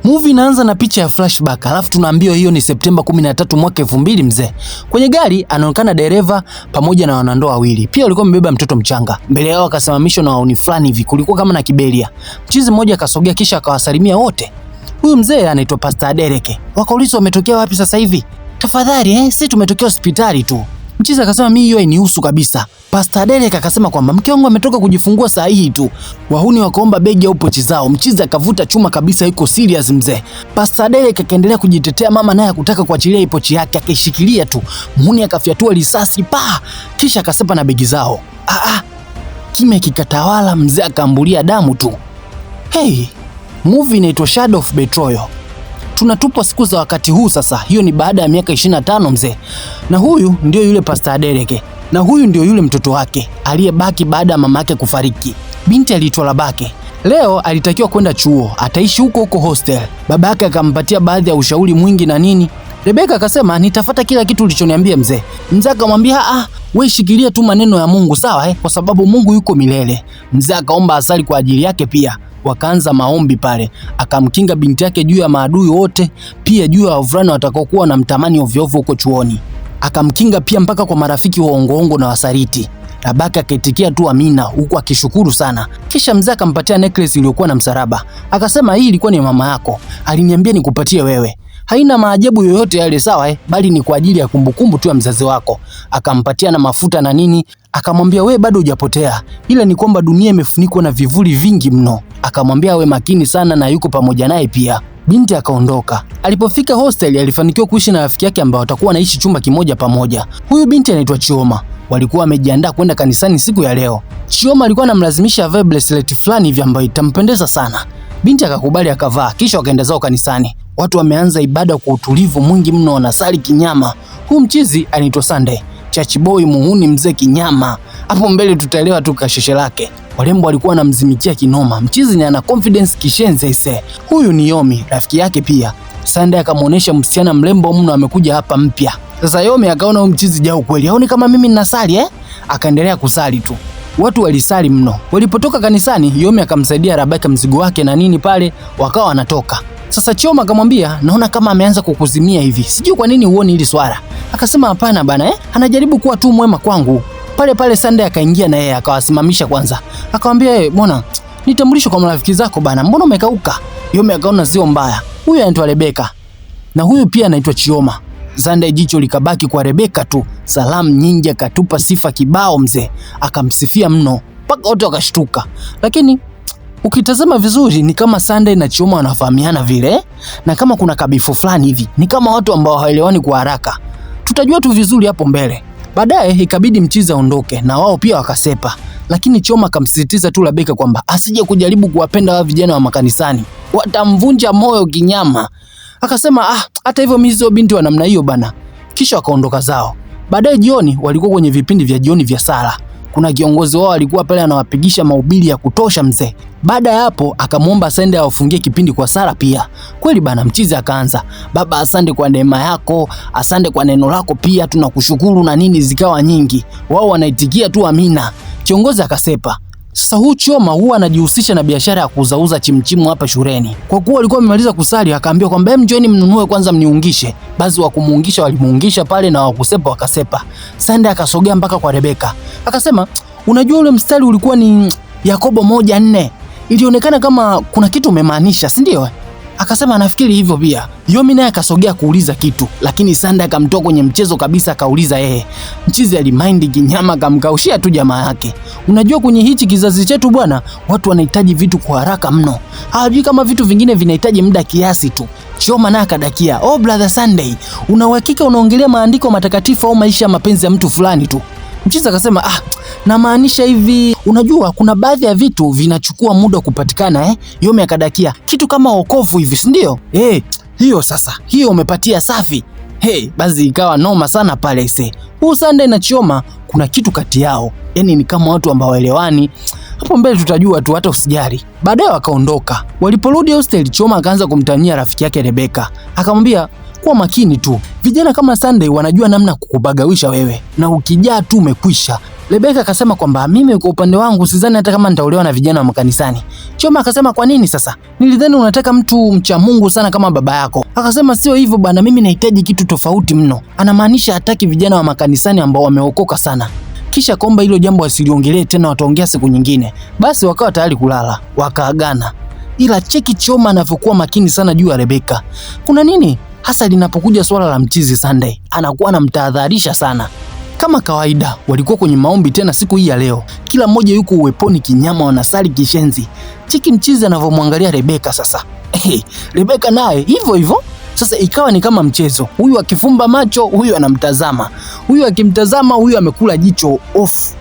Movie inaanza na picha ya flashback, alafu tunaambiwa hiyo ni Septemba 13 mwaka 2000 mzee. Kwenye gari anaonekana dereva pamoja na wanandoa wawili. Pia walikuwa wamebeba mtoto mchanga. Mbele yao akasimamishwa na wauni fulani hivi, kulikuwa kama na kibelia. Mchizi mmoja akasogea kisha akawasalimia wote. Huyu mzee anaitwa Pastor Derek. Wakaulizwa wametokea wapi sasa hivi? Tafadhali sisi tumetokea hospitali tu. Mchizi akasema mimi hiyo hainihusu kabisa. Pastor Derek akasema kwamba mke wangu ametoka kujifungua saa hii tu. Wahuni wakaomba begi au pochi zao. Mchizi akavuta chuma kabisa, yuko serious mzee. Pastor Derek akaendelea kujitetea, mama naye hakutaka kuachilia pochi yake, akaishikilia tu. Mhuni akafyatua risasi kisha akasepa na begi zao. Kimya kikatawala, mzee akaambulia damu tu. Movie inaitwa Shadow of Betrayal. Tunatupwa siku za wakati huu sasa. Hiyo ni baada ya miaka 25 mzee. Na huyu ndio yule Pastor Derek. Na huyu ndio yule mtoto wake aliyebaki baada ya mama yake kufariki. Binti aliitwa Labake. Leo alitakiwa kwenda chuo, ataishi huko hostel. Baba yake akampatia baadhi ya ushauri mwingi na nini. Rebeka akasema nitafuata kila kitu ulichoniambia mzee. Mzee akamwambia wewe shikilia tu maneno ya Mungu sawa kwa sababu Mungu yuko milele. Mzee akaomba asali kwa ajili yake pia. Wakaanza maombi pale. Akamkinga binti yake juu ya maadui wote, pia juu ya wavulana watakaokuwa na mtamani ovyo ovyo huko chuoni. Akamkinga pia mpaka kwa marafiki wa ongo na wasariti. Labaka akaitikia tu amina huku akishukuru sana. Kisha mzee akampatia necklace iliyokuwa na msalaba. Akasema hii ilikuwa ni mama yako. Aliniambia nikupatie wewe. Haina maajabu yoyote yale sawa bali ni kwa ajili ya kumbukumbu tu ya mzazi wako. Akampatia na mafuta na nini. Akamwambia we bado hujapotea. Ila ni kwamba dunia imefunikwa na vivuli vingi mno. Akamwambia awe makini sana na yuko pamoja naye pia. Binti akaondoka. Alipofika hostel alifanikiwa kuishi na rafiki yake ambao watakuwa wanaishi chumba kimoja pamoja. Huyu binti anaitwa Chioma. Walikuwa wamejiandaa kwenda kanisani siku ya leo. Chioma alikuwa anamlazimisha avae bracelet fulani hivi ambayo itampendeza sana. Binti akakubali akavaa, kisha wakaenda zao kanisani. Watu wameanza ibada kwa utulivu mwingi mno, wanasali kinyama. Huyu mchizi anaitwa Sunday. Church boy muhuni mzee kinyama. Hapo mbele tutaelewa tu kasheshe lake. Warembo walikuwa wanamzimikia kinoma. Mchizi ni ana confidence kishenze ise. Huyu ni Yomi, rafiki yake pia. Sunday akamuonesha msichana mrembo mno amekuja hapa mpya. Sasa Yomi akaona huyu mchizi jao kweli. Haoni kama mimi ninasali Akaendelea kusali tu. Watu walisali mno. Walipotoka kanisani, Yomi akamsaidia Rebeka mzigo wake na nini pale, wakawa wanatoka. Sasa Chioma akamwambia, naona kama ameanza kukuzimia hivi. Sijui kwa nini uone hili swala. Akasema hapana bana anajaribu kuwa tu mwema kwangu. Pale Sunday akaingia na yeye akawasimamisha kwanza. Akamwambia mbona nitambulisho kwa marafiki zako bana, mbona umekauka? Yomi akaona sio mbaya. Huyu anaitwa Rebeka. Na huyu pia anaitwa Chioma. Sunday jicho likabaki kwa Rebeka tu. Salamu nyingi akatupa sifa kibao mzee. Akamsifia mno mpaka wote wakashtuka. Lakini ukitazama vizuri ni kama Sunday na Chioma wanafahamiana vile na kama kuna kabifu fulani hivi. Ni kama watu ambao hawaelewani kwa haraka. Tutajua tu vizuri hapo mbele. Baadaye ikabidi mchizi aondoke na wao pia wakasepa. Lakini Chioma akamsisitiza tu Rebeka kwamba asije kujaribu kuwapenda wao vijana wa makanisani. Watamvunja moyo kinyama. Akasema hata hivyo mimi sio binti wa namna hiyo bana. Kisha wakaondoka zao. Baadaye jioni walikuwa kwenye vipindi vya jioni vya sala. Kuna kiongozi wao alikuwa pale anawapigisha mahubiri ya kutosha mzee. Baada ya hapo akamwomba Sunday awafungie kipindi kwa sala pia. Kweli bana, mchizi akaanza, baba asante kwa neema yako, asante kwa neno lako pia, tunakushukuru na nini zikawa nyingi. Wao wanaitikia tu amina. Kiongozi akasepa. Sasa huyu Chioma huwa anajihusisha na biashara ya kuuzauza chimchimu hapa shuleni. Kwa kuwa walikuwa wamemaliza kusali akaambia kwamba mjoeni mnunue kwanza mniungishe. Basi wa kumuungisha walimuungisha pale na wakusepa wakasepa. Sunday akasogea mpaka kwa Rebeka. Akasema, unajua ule mstari ulikuwa ni Yakobo 1:4. Ilionekana kama kuna kitu umemaanisha, si ndio? Akasema nafikiri hivyo pia. Yomi naye akasogea kuuliza kitu, lakini Sunday akamtoa kwenye mchezo kabisa akauliza yeye. Mchizi alimind kinyama akamkaushia tu jamaa yake. Unajua kwenye hichi kizazi chetu bwana, watu wanahitaji vitu kwa haraka mno. Hawajui kama vitu vingine vinahitaji muda kiasi tu. Chioma naye akadakia, brother Sunday, una uhakika unaongelea maandiko matakatifu au maisha ya mapenzi ya mtu fulani tu? Mchizi akasema, na maanisha hivi, unajua kuna baadhi ya vitu vinachukua muda kupatikana Yomi akadakia, kitu kama wokovu hivi, si ndio? Hiyo sasa, hiyo umepatia safi. Basi ikawa noma sana pale ise. Huu Sunday na Chioma kuna kitu kati yao. Yaani ni kama watu ambao waelewani. Hapo mbele tutajua tu, hata usijali. Baadaye wakaondoka. Waliporudi hostel, Chioma akaanza kumtania rafiki yake Rebeka. Akamwambia, kuwa makini tu. Vijana kama Sunday wanajua namna kukubagawisha wewe. Na ukijaa tu umekwisha. Rebeka akasema kwamba mimi kwa upande wangu sidhani hata kama nitaolewa na vijana wa makanisani. Choma akasema kwa nini sasa? Nilidhani unataka mtu mcha Mungu sana kama baba yako. Akasema sio hivyo bwana, mimi nahitaji kitu tofauti mno. Anamaanisha hataki vijana wa makanisani ambao wameokoka sana. Kisha komba hilo jambo wasiliongelee tena, wataongea siku nyingine. Basi wakawa tayari kulala, wakaagana. Ila cheki Choma anavyokuwa makini sana juu ya Rebeka. Kuna nini? Hasa linapokuja swala la mchizi Sunday, anakuwa anamtahadharisha sana. Kama kawaida walikuwa kwenye maombi tena siku hii ya leo. Kila mmoja yuko uweponi kinyama, wanasali kishenzi. Cheki mchizi anavyomwangalia Rebeka sasa. Rebeka naye hivyo hivyo. Sasa ikawa ni kama mchezo. Huyu akifumba macho, huyu anamtazama. Huyu akimtazama, huyu amekula jicho off.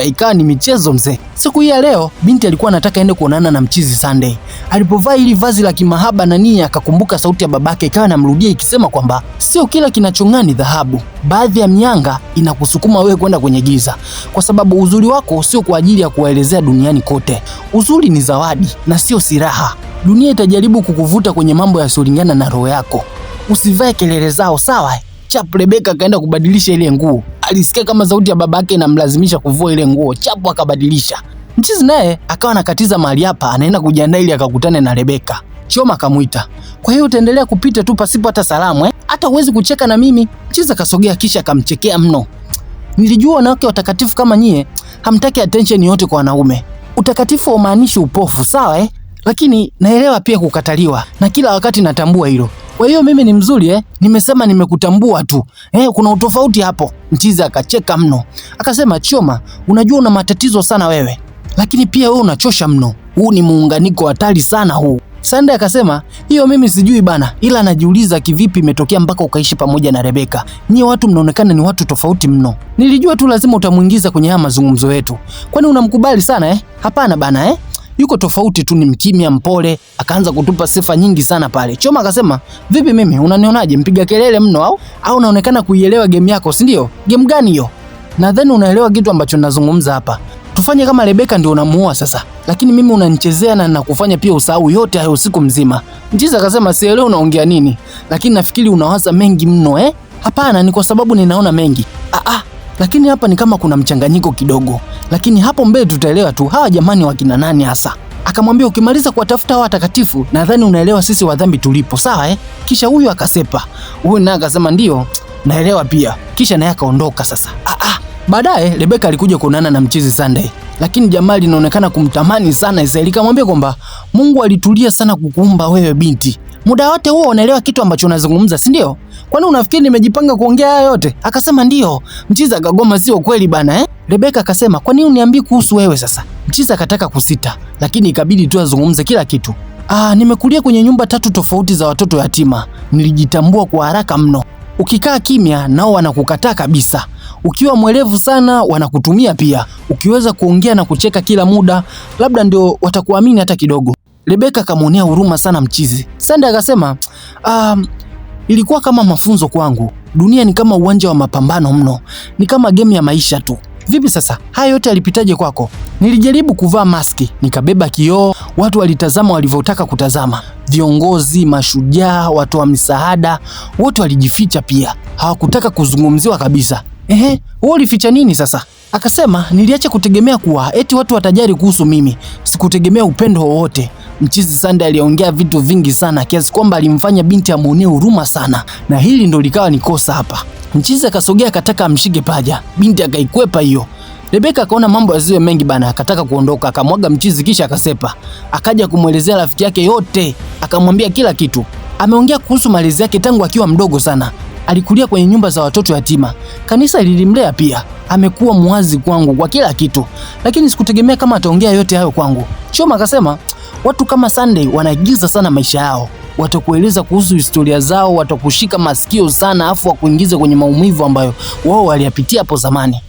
Ikawa ni michezo mzee. Siku hii ya leo binti alikuwa anataka aende kuonana na mchizi Sunday. Alipovaa ili vazi la kimahaba na nini, akakumbuka sauti ya babake ikawa inamrudia ikisema kwamba sio kila kinachong'aa ni dhahabu. Baadhi ya mianga inakusukuma wewe kwenda kwenye giza, kwa sababu uzuri wako sio kwa ajili ya kuwaelezea duniani kote. Uzuri ni zawadi na sio silaha. Dunia itajaribu kukuvuta kwenye mambo yasiyolingana na roho yako. Usivae kelele zao, sawa? Chap Rebeka akaenda kubadilisha ile nguo. Alisikia kama sauti ya babake inamlazimisha kuvua ile nguo. Chapu akabadilisha. Mchizi naye akawa anakatiza mahali hapa, anaenda kujiandaa ili akakutane na Rebeka. Choma akamuita. Kwa hiyo utaendelea kupita tu pasipo hata salamu Hata uwezi kucheka na mimi? Mchizi akasogea kisha akamchekea mno. Nilijua wanawake watakatifu kama nyie hamtaki attention yote kwa wanaume. Utakatifu haumaanishi upofu, sawa Lakini naelewa pia kukataliwa na kila wakati natambua hilo. Kwa hiyo mimi ni mzuri Nimesema nimekutambua tu. Kuna utofauti hapo. Mchizi akacheka mno. Akasema Choma, unajua una matatizo sana wewe. Lakini pia wewe unachosha mno. Huu ni muunganiko hatari sana huu. Sunday akasema, hiyo mimi sijui bana, ila anajiuliza kivipi imetokea mpaka ukaishi pamoja na Rebeka. Nyie watu mnaonekana ni watu tofauti mno. Nilijua tu lazima utamuingiza kwenye haya mazungumzo yetu. Kwani unamkubali sana Hapana bana Yuko tofauti tu, ni mkimya mpole. Akaanza kutupa sifa nyingi sana pale. Choma akasema, vipi mimi unanionaje, mpiga kelele mno au unaonekana kuielewa game yako, si ndio? Game gani hiyo? Nadhani unaelewa kitu ambacho ninazungumza hapa. Tufanye kama Rebeka ndio unamuoa sasa. Lakini mimi unanichezea na nakufanya pia usahau yote hayo usiku mzima. Mchizi akasema, sielewi unaongea nini, lakini nafikiri unawaza mengi mno Hapana, ni kwa sababu ninaona mengi. Lakini hapa ni kama kuna mchanganyiko kidogo. Lakini hapo mbele tutaelewa tu hawa jamani wakina nani hasa. Akamwambia, ukimaliza kuwatafuta hawa watakatifu, nadhani unaelewa sisi wa dhambi tulipo, sawa Kisha huyu akasepa. Huyu naye akasema ndio, naelewa pia. Kisha naye akaondoka sasa. Baadaye Rebeka alikuja kuonana na mchizi Sunday. Lakini jamaa linaonekana kumtamani sana Israeli. Kamwambia kwamba Mungu alitulia sana kukuumba wewe binti. Muda wote huo unaelewa kitu ambacho unazungumza, si ndio? Kwani unafikiri nimejipanga kuongea haya yote? Akasema ndio. Mchizi akagoma, sio kweli bana Rebeka akasema, kwa nini uniambii kuhusu wewe sasa? Mchizi akataka kusita, lakini ikabidi tu azungumze kila kitu. Nimekulia kwenye nyumba 3 tofauti za watoto yatima. Nilijitambua kwa haraka mno. Ukikaa kimya nao wanakukataa kabisa. Ukiwa mwelevu sana wanakutumia pia. Ukiweza kuongea na kucheka kila muda, labda ndio watakuamini hata kidogo. Rebeka akamwonea huruma sana mchizi. Sunday akasema, ilikuwa kama mafunzo kwangu. Dunia ni kama uwanja wa mapambano mno. Ni kama game ya maisha tu. Vipi sasa? Haya yote yalipitaje kwako? Nilijaribu kuvaa maski, nikabeba kioo, watu walitazama walivyotaka kutazama. Viongozi, mashujaa, watu wa misaada, wote walijificha pia. Hawakutaka kuzungumziwa kabisa. Wewe ulificha nini sasa? Akasema, niliacha kutegemea kuwa eti watu watajali kuhusu mimi. Sikutegemea upendo wowote. Mchizi Sunday aliongea vitu vingi sana kiasi kwamba alimfanya binti amuonee huruma sana, na hili ndo likawa ni kosa hapa. Mchizi akasogea akataka amshike paja. Binti akaikwepa hiyo. Rebeka akaona mambo yasiwe mengi bana, akataka kuondoka, akamwaga mchizi kisha akasepa. Akaja kumwelezea rafiki yake yote, akamwambia kila kitu. Ameongea kuhusu malezi yake tangu akiwa mdogo sana. Alikulia kwenye nyumba za watoto yatima. Kanisa lilimlea pia. Amekuwa muwazi kwangu kwa kila kitu. Lakini sikutegemea kama ataongea yote hayo kwangu. Choma akasema, watu kama Sunday wanaigiza sana maisha yao. Watakueleza kuhusu historia zao, watakushika masikio sana afu wakuingize kwenye maumivu ambayo wao waliyapitia hapo zamani.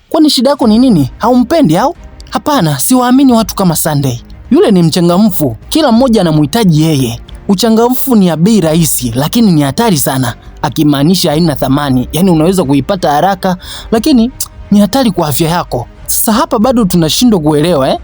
Kwani shida yako ni nini? Haumpendi au? Hapana, siwaamini watu kama Sunday. Yule ni mchangamfu. Kila mmoja anamhitaji yeye. Uchangamfu ni ya bei rahisi, lakini ni hatari sana. Akimaanisha haina thamani. Yaani unaweza kuipata haraka, lakini ni hatari kwa afya yako. Sasa hapa bado tunashindwa kuelewa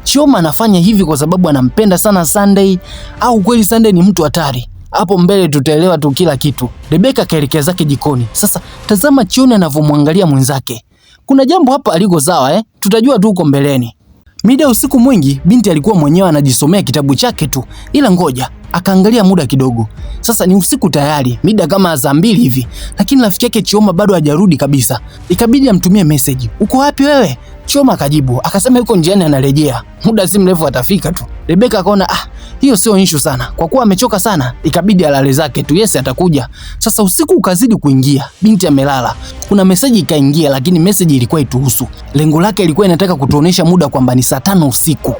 Choma anafanya hivi kwa sababu anampenda sana Sunday au kweli Sunday ni mtu hatari? Hapo mbele tutaelewa tu kila kitu. Rebeka kaelekea zake jikoni. Sasa tazama Chioni anavyomwangalia mwenzake. kuna jambo hapa aliko sawa tutajua tu huko mbeleni. Mida usiku mwingi binti alikuwa mwenyewe anajisomea kitabu chake tu, ila ngoja akaangalia muda kidogo. Sasa ni usiku tayari, mida kama saa 2 hivi, lakini rafiki yake Chioma bado hajarudi kabisa. Ikabidi amtumie message, uko wapi wewe? Chioma akajibu akasema yuko njiani anarejea, muda si mrefu atafika tu. Rebeka akaona hiyo sio issue sana, kwa kuwa amechoka sana ikabidi alale zake tu, Yes atakuja. Sasa usiku ukazidi kuingia, binti amelala. Kuna message ikaingia, lakini message ilikuwa ituhusu. Lengo lake ilikuwa inataka kutuonesha muda kwamba ni saa 5 usiku.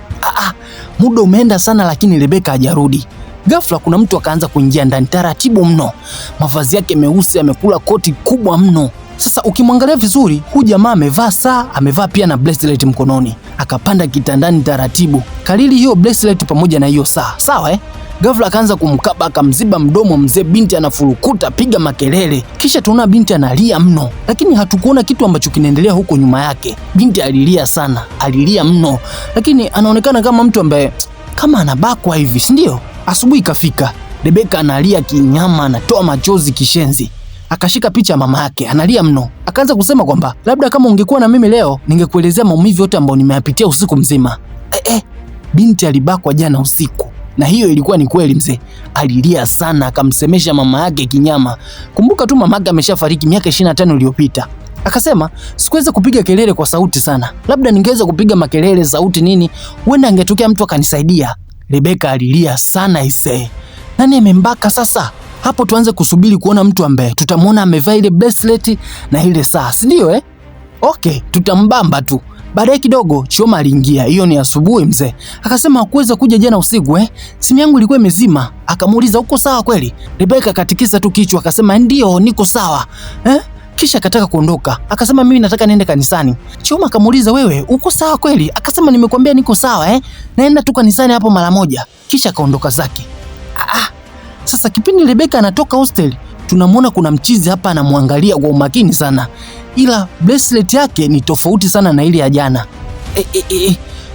Muda umeenda sana, lakini Rebeka hajarudi. Ghafla kuna mtu akaanza kuingia ndani taratibu mno. Mavazi yake meusi, amekula koti kubwa mno. Sasa ukimwangalia vizuri, huyu jamaa amevaa saa, amevaa pia na bracelet mkononi. Akapanda kitandani taratibu, kalili hiyo bracelet pamoja na hiyo saa. Sawa Ghafla akaanza kumkaba, akamziba mdomo mzee. Binti anafurukuta piga makelele, kisha tunaona binti analia mno, lakini hatukuona kitu ambacho kinaendelea huko nyuma yake. Binti alilia sana, alilia mno, lakini anaonekana kama mtu ambaye kama anabakwa hivi, si ndio? Asubuhi ikafika, Rebeka analia kinyama, anatoa machozi kishenzi. Akashika picha mama yake, analia mno. Akaanza kusema kwamba labda kama ungekuwa na mimi leo ningekuelezea maumivu yote ambayo nimeyapitia usiku mzima. Binti alibakwa jana usiku. Na hiyo ilikuwa ni kweli mzee. Alilia sana, akamsemesha mama yake kinyama. Kumbuka tu mama yake ameshafariki miaka 25 iliyopita. Akasema sikuweza kupiga kelele kwa sauti sana, labda ningeweza kupiga makelele sauti nini, huenda angetokea mtu akanisaidia. Rebeka alilia sana Nani amembaka sasa? Hapo tuanze kusubiri kuona mtu ambaye tutamwona amevaa ile bracelet na ile saa, si ndio Okay, tutambamba tu. Baadaye kidogo Chioma aliingia, hiyo ni asubuhi mzee. Akasema hakuweza kuja jana usiku simu yangu ilikuwa imezima. Akamuuliza uko sawa kweli? Rebeka akatikisa tu kichwa akasema ndio niko sawa. Kisha akataka kuondoka. Akasema mimi nataka niende kanisani. Chioma akamuuliza wewe uko sawa kweli? Akasema nimekuambia niko sawa naenda tu kanisani hapo mara moja. Kisha akaondoka zake. Sasa kipindi Rebeka anatoka hostel, tunamwona kuna mchizi hapa anamwangalia kwa umakini sana. Ila bracelet yake ni tofauti sana na ile ya jana.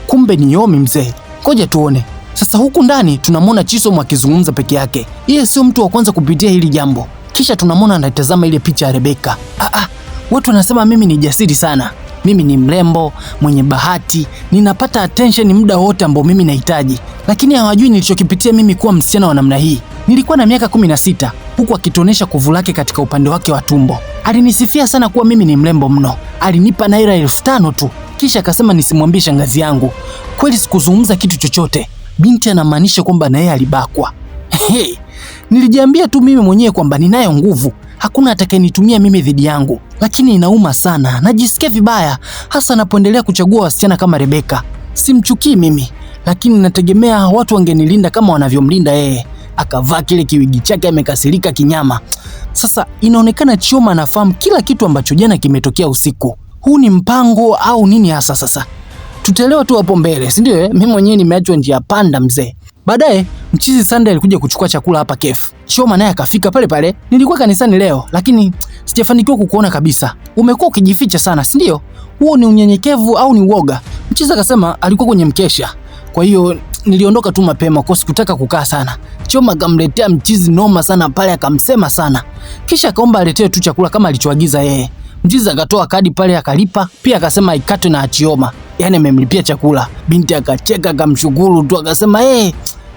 Kumbe ni Yomi mzee. Ngoja tuone. Sasa huku ndani tunamwona Chisom akizungumza peke yake. Yeye sio mtu wa kwanza kupitia hili jambo. Kisha tunamwona anatazama ile picha ya Rebeka. Watu wanasema mimi ni jasiri sana. Mimi ni mrembo, mwenye bahati, ninapata attention muda wote ambao mimi nahitaji. Lakini hawajui nilichokipitia mimi kuwa msichana wa namna hii. Nilikuwa na miaka 16, huku akitonesha kuvu lake katika upande wake wa tumbo. Alinisifia sana kuwa mimi ni mrembo mno. Alinipa naira 5,000 tu. Kisha akasema nisimwambie shangazi yangu. Kweli sikuzungumza kitu chochote. Binti anamaanisha kwamba na yeye alibakwa. Nilijiambia tu mimi mwenyewe kwamba ninayo nguvu. Hakuna atakayenitumia mimi dhidi yangu. Lakini inauma sana. Najisikia vibaya hasa napoendelea kuchagua wasichana kama Rebeka. Simchukii mimi, lakini nategemea watu wangenilinda kama wanavyomlinda yeye. Akavaa kile kiwigi chake amekasirika kinyama. Sasa inaonekana Chioma anafahamu kila kitu ambacho jana kimetokea usiku. Huu ni mpango au nini hasa sasa? Tutaelewa tu hapo mbele, si ndio Mimi mwenyewe nimeachwa njia panda mzee. Baadaye mchizi Sunday alikuja kuchukua chakula hapa kefu. Chioma naye akafika pale pale. Nilikuwa kanisani leo, lakini sijafanikiwa kukuona kabisa. Umekuwa ukijificha sana, si ndio? Huo ni unyenyekevu au ni uoga? Mchizi akasema alikuwa kwenye mkesha. Kwa hiyo niliondoka tu mapema kwa sikutaka kukaa sana. Chioma akamletea mchizi noma sana pale, akamsema sana. Kisha akaomba aletewe tu chakula kama alichoagiza yeye. Mchizi akatoa kadi pale akalipa, pia akasema ikatwe na Chioma. Yaani amemlipia chakula. Binti akacheka akamshukuru tu akasema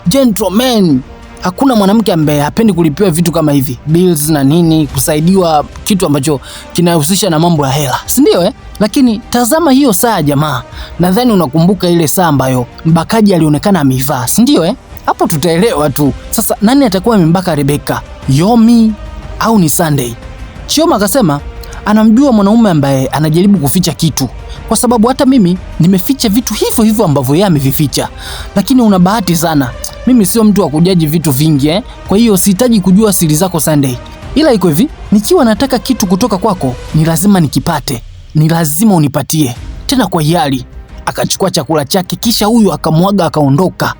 gentleman. Hakuna mwanamke ambaye hapendi kulipiwa vitu kama hivi. Bills na nini, kusaidiwa kitu ambacho kinahusisha na mambo ya hela. Si ndio Lakini tazama hiyo saa jamaa. Nadhani unakumbuka ile saa ambayo mbakaji alionekana ameivaa, si ndio Hapo tutaelewa tu. Sasa nani atakuwa amembaka Rebeka? Yomi au ni Sunday? Chioma akasema anamjua mwanaume ambaye anajaribu kuficha kitu. Kwa sababu hata mimi nimeficha vitu hivyo hivyo ambavyo yeye amevificha. Lakini una bahati sana. Mimi sio mtu wa kujaji vitu vingi Kwa hiyo sihitaji kujua siri zako Sunday. Ila iko hivi, nikiwa nataka kitu kutoka kwako, ni lazima nikipate. Ni lazima unipatie. Tena kwa hiari. Akachukua chakula chake kisha huyu akamwaga akaondoka.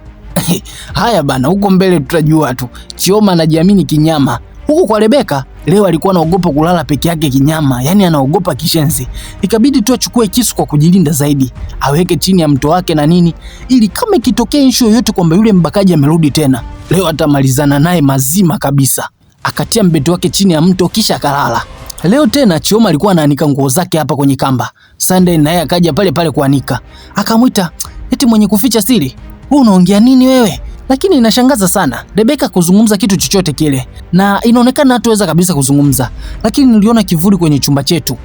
Haya bana, huko mbele tutajua tu. Chioma anajiamini kinyama. Huko kwa Rebeka, leo alikuwa anaogopa kulala peke yake kinyama, yani anaogopa kishenzi. Ikabidi tu achukue kisu kwa kujilinda zaidi, aweke chini ya mto wake na nini, ili kama ikitokea issue yoyote kwamba yule mbakaji amerudi tena, leo atamalizana naye mazima kabisa. Akatia mbeto wake chini ya mto kisha akalala. Leo tena Chioma alikuwa anaanika nguo zake hapa kwenye kamba. Sunday naye akaja pale pale kuanika. Akamwita, eti mwenye kuficha siri, wewe unaongea nini wewe? Lakini inashangaza sana Rebeka kuzungumza kitu chochote kile, na inaonekana hatuweza kabisa kuzungumza, lakini niliona kivuli kwenye chumba chetu.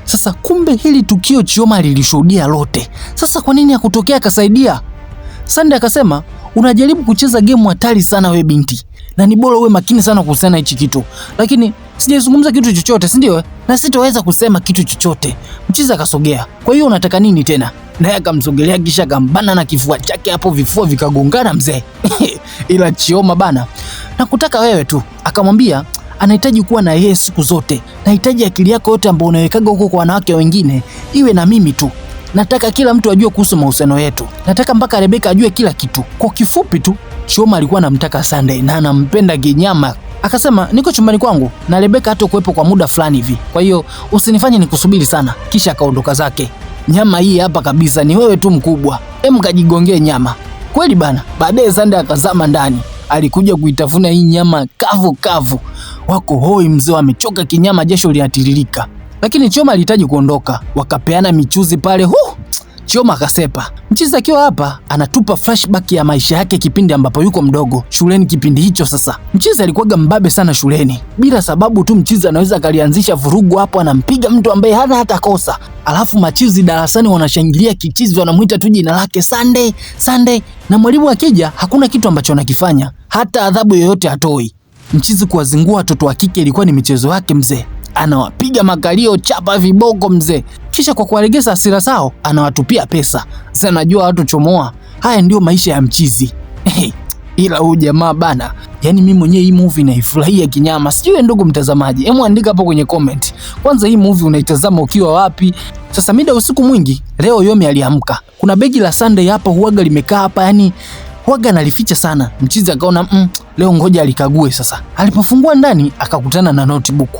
Sasa kumbe hili tukio Chioma alilishuhudia lote. Sasa kwa nini hakutokea akasaidia? Sunday akasema, unajaribu kucheza game hatari sana we binti, na ni bora uwe makini sana kuhusiana hichi kitu. Lakini sijazungumza kitu chochote, si ndio? Na sitoweza kusema kitu chochote. Mchizi akasogea, kwa hiyo unataka nini tena? Naye akamsogelea kisha akambana na kifua chake, hapo vifua vikagongana mzee. Ila Chioma bana, nakutaka wewe tu. Akamwambia anahitaji kuwa na yeye siku zote. Nahitaji akili yako yote ambayo unawekaga huko kwa wanawake wengine iwe na mimi tu. Nataka kila mtu ajue kuhusu mahusiano yetu. Nataka mpaka Rebeka ajue kila kitu. Kwa kifupi tu, Chioma alikuwa anamtaka Sunday na anampenda kinyama. Akasema niko chumbani kwangu na Rebeka hata kuwepo kwa muda fulani hivi, kwa hiyo usinifanye nikusubiri sana. Kisha akaondoka zake. Nyama hii hapa kabisa, ni wewe tu mkubwa, kajigongee nyama kweli bana. Baadaye Sunday akazama ndani, alikuja kuitafuna hii nyama kavu kavu. Wako hoi mzee, amechoka kinyama, jasho linatiririka. Lakini Chioma alihitaji kuondoka, wakapeana michuzi pale. Chioma akasepa. Mchizi akiwa hapa anatupa flashback ya maisha yake kipindi ambapo yuko mdogo shuleni. Kipindi hicho sasa Mchizi alikuwaga mbabe sana shuleni, bila sababu tu Mchizi anaweza kalianzisha vurugu hapo, anampiga mtu ambaye hana hata kosa. Alafu machizi darasani wanashangilia kichizi, wanamuita tu jina lake Sunday, Sunday, na mwalimu akija hakuna kitu ambacho anakifanya, hata adhabu yoyote hatoi. Mchizi kuwazingua watoto wa kike ilikuwa ni michezo yake mzee. Anawapiga makalio, chapa viboko mzee. Kisha kwa kuwalegeza hasira zao anawatupia pesa. Sasa najua watu chomoa. Haya ndio maisha ya Mchizi. Ila huyu jamaa bana, yani mimi mwenyewe hii movie naifurahia kinyama. Sijui ndugu mtazamaji, hebu andika hapo kwenye comment. Kwanza hii movie unaitazama ukiwa wapi? Sasa mida usiku mwingi, leo Yomi aliamka. Kuna begi la Sunday hapa huaga limekaa hapa, yani huaga nalificha sana. Mchizi akaona leo ngoja alikague. Sasa alipofungua ndani akakutana na notebook.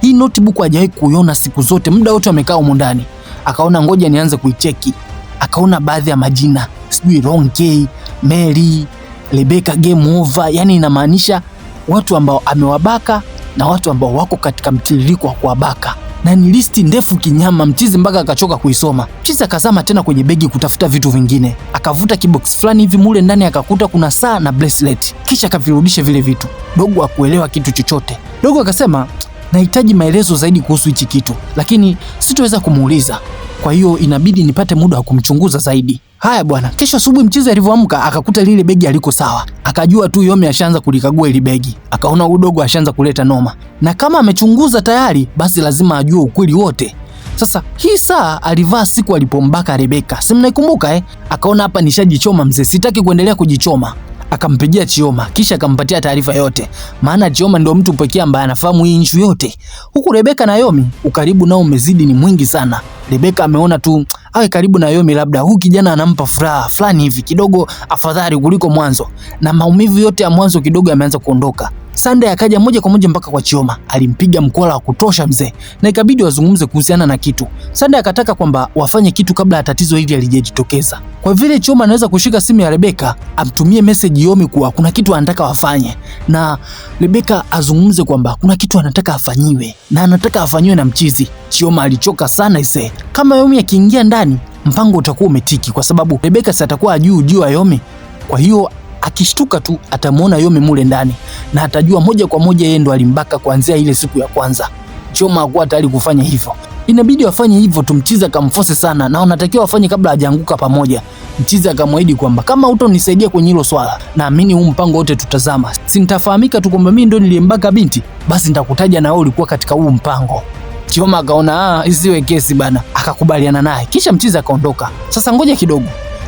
Hii notebook hajawahi kuiona siku zote, muda wote amekaa huko ndani. Akaona ngoja nianze kuicheki. Akaona baadhi ya majina, sijui Ronke, Mary, Rebeka game over, yani inamaanisha watu ambao amewabaka na watu ambao wako katika mtiririko wa kuwabaka. Na ni listi ndefu kinyama. Mchizi mpaka akachoka kuisoma. Mchizi akazama tena kwenye begi kutafuta vitu vingine. Akavuta kibox fulani hivi, mule ndani akakuta kuna saa na bracelet. Kisha akavirudisha vile vitu. Dogo hakuelewa kitu chochote. Dogo akasema nahitaji maelezo zaidi kuhusu hichi kitu, lakini sitoweza kumuuliza. Kwa hiyo inabidi nipate muda wa kumchunguza zaidi. Haya bwana, kesho asubuhi Mchizi alivyoamka akakuta lile begi aliko sawa. Akajua tu Yomi ashaanza kulikagua ile begi. Akaona udogo ashaanza kuleta noma. Na kama amechunguza tayari, basi lazima ajue ukweli wote. Sasa hii saa alivaa siku alipombaka Rebeka. Si mnaikumbuka Akaona hapa nishajichoma mzee, sitaki kuendelea kujichoma. Akampigia Chioma kisha akampatia taarifa yote, maana Chioma ndio mtu pekee ambaye anafahamu hii issue yote. Huku Rebeka na Yomi ukaribu nao umezidi ni mwingi sana. Rebeka ameona tu awe karibu na Yomi, labda huyu kijana anampa furaha fulani hivi kidogo afadhali kuliko mwanzo, na maumivu yote ya mwanzo kidogo yameanza kuondoka. Sunday akaja moja kwa moja mpaka kwa Chioma. Alimpiga mkola wa kutosha mzee, na ikabidi wazungumze kuhusiana na kitu. Sunday akataka kwamba wafanye kitu kabla ya tatizo hili halijajitokeza. Kwa vile Chioma anaweza kushika simu ya Rebeka, amtumie message Yomi kuwa kuna kitu anataka wafanye, na Rebeka azungumze kwamba kuna kitu anataka afanyiwe, na anataka afanyiwe na Mchizi. Chioma alichoka sana ise. Kama Yomi akiingia ndani, mpango utakuwa umetiki, kwa sababu Rebeka sasa atakuwa juu ya Yomi. Kwa hiyo akishtuka tu atamuona Yomi mule ndani na atajua moja kwa moja yeye ndo alimbaka kuanzia ile siku ya kwanza. Chioma hakuwa tayari kufanya hivyo. Inabidi wafanye hivyo tu. Mchizi akamforce sana na wanatakiwa wafanye kabla hajaanguka pamoja. Mchizi akamwahidi kwamba kama hutonisaidia kwenye hilo swala, naamini huu mpango wote tutazama. Si nitafahamika tu kwamba mimi ndo niliyembaka binti, basi nitakutaja na wewe ulikuwa katika huu mpango. Chioma akaona isiwe kesi bana, akakubaliana naye. Kisha Mchizi akaondoka. Sasa ngoja kidogo.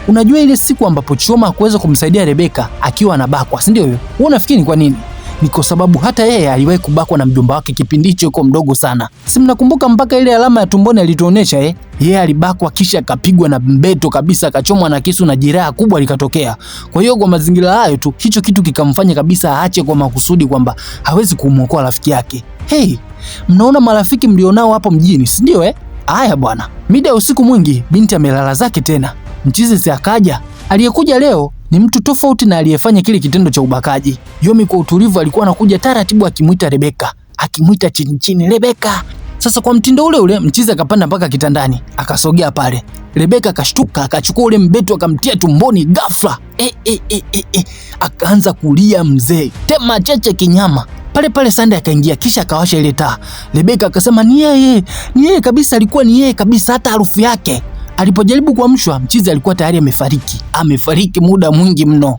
Unajua ile siku ambapo Chioma hakuweza kumsaidia Rebeka akiwa anabakwa, si ndio? Wewe unafikiri ni kwa nini? Ni kwa sababu hata yeye aliwahi kubakwa na mjomba wake kipindi hicho yuko mdogo sana. Si mnakumbuka mpaka ile alama ya tumboni alituonesha Yeye alibakwa kisha akapigwa na mbeto kabisa, akachomwa na kisu na jeraha kubwa likatokea. Kwa hiyo kwa mazingira hayo tu, hicho kitu kikamfanya kabisa aache kwa makusudi kwamba hawezi kumuokoa rafiki yake. Mnaona marafiki mlionao hapo mjini, si ndio? Haya bwana, mida ya usiku mwingi binti amelala zake tena. Mchizi si akaja. Aliyekuja leo ni mtu tofauti na aliyefanya kile kitendo cha ubakaji. Yomi kwa utulivu alikuwa anakuja taratibu akimuita Rebeka. akimwita chini chini, Rebeka. Sasa kwa mtindo ule ule mchizi akapanda mpaka kitandani, akasogea pale. Rebeka akashtuka, akachukua ule mbeto akamtia tumboni ghafla. Akaanza kulia mzee, tema cheche kinyama. Pale pale Sunday akaingia, kisha akawasha ile taa. Rebeka akasema ni yeye kabisa, alikuwa ni yeye kabisa, hata harufu yake. Alipojaribu kuamshwa, mchizi alikuwa tayari amefariki muda mwingi mno.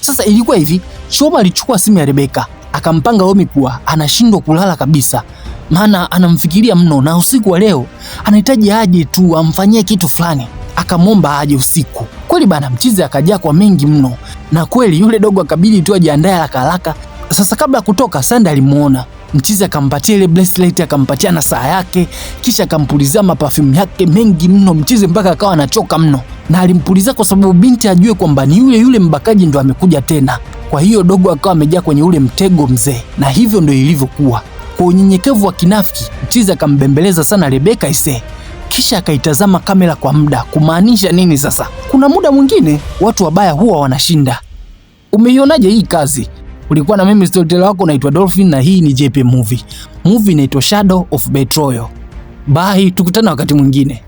Sasa ilikuwa hivi, Shoma alichukua simu ya Rebeka, akampanga Omi kuwa anashindwa kulala kabisa, maana anamfikiria mno na usiku wa leo anahitaji aje tu amfanyie kitu fulani. Akamwomba aje usiku. Kweli bana, mchizi akajaa kwa mengi mno, na kweli yule dogo akabidi tu ajiandae haraka. Sasa kabla ya kutoka, Sunday alimuona mchizi, akampatia ile bracelet, akampatia na saa yake, kisha akampulizia maperfume yake mengi mno. Mchizi mpaka akawa anachoka mno, na alimpulizia kwa sababu binti ajue kwamba ni yule mbakaji ndo amekuja tena. Kwa hiyo dogo akawa amejaa kwenye ule mtego mzee, na hivyo ndo ilivyokuwa. Kwa unyenyekevu wa kinafiki, mchizi akambembeleza sana Rebeka kisha akaitazama kamera kwa muda. Kumaanisha nini sasa? Kuna muda mwingine watu wabaya huwa wanashinda. Umeionaje hii kazi? Ulikuwa na mimi storyteller wako naitwa Dolphin, na hii ni JP Movie. Movie inaitwa Shadow of Betrayal. Bye, tukutane wakati mwingine.